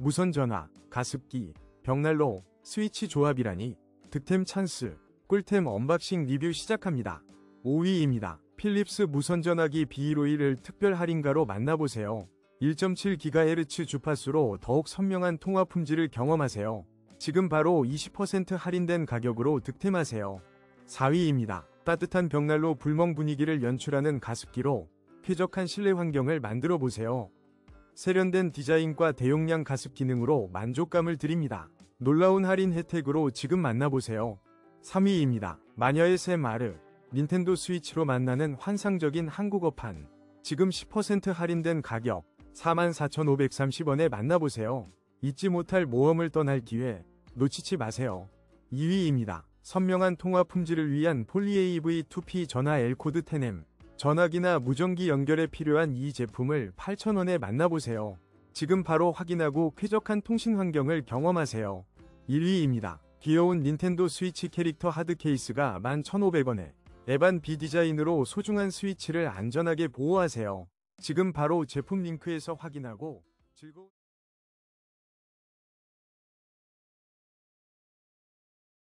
무선전화, 가습기, 벽난로, 스위치 조합이라니 득템 찬스, 꿀템 언박싱 리뷰 시작합니다. 5위입니다. 필립스 무선전화기 B151을 특별 할인가로 만나보세요. 1.7GHz 주파수로 더욱 선명한 통화 품질을 경험하세요. 지금 바로 20% 할인된 가격으로 득템하세요. 4위입니다. 따뜻한 벽난로 불멍 분위기를 연출하는 가습기로 쾌적한 실내 환경을 만들어 보세요. 세련된 디자인과 대용량 가습 기능으로 만족감을 드립니다. 놀라운 할인 혜택으로 지금 만나보세요. 3위입니다. 마녀의 새 마르, 닌텐도 스위치로 만나는 환상적인 한국어판. 지금 10% 할인된 가격 44,530원에 만나보세요. 잊지 못할 모험을 떠날 기회 놓치지 마세요. 2위입니다. 선명한 통화 품질을 위한 폴리AV2P 전화 L코드 10M. 전화기나 무전기 연결에 필요한 이 제품을 8,000원에 만나보세요. 지금 바로 확인하고 쾌적한 통신 환경을 경험하세요. 1위입니다. 귀여운 닌텐도 스위치 캐릭터 하드 케이스가 11,500원에 에반 B 디자인으로 소중한 스위치를 안전하게 보호하세요. 지금 바로 제품 링크에서 확인하고 즐거운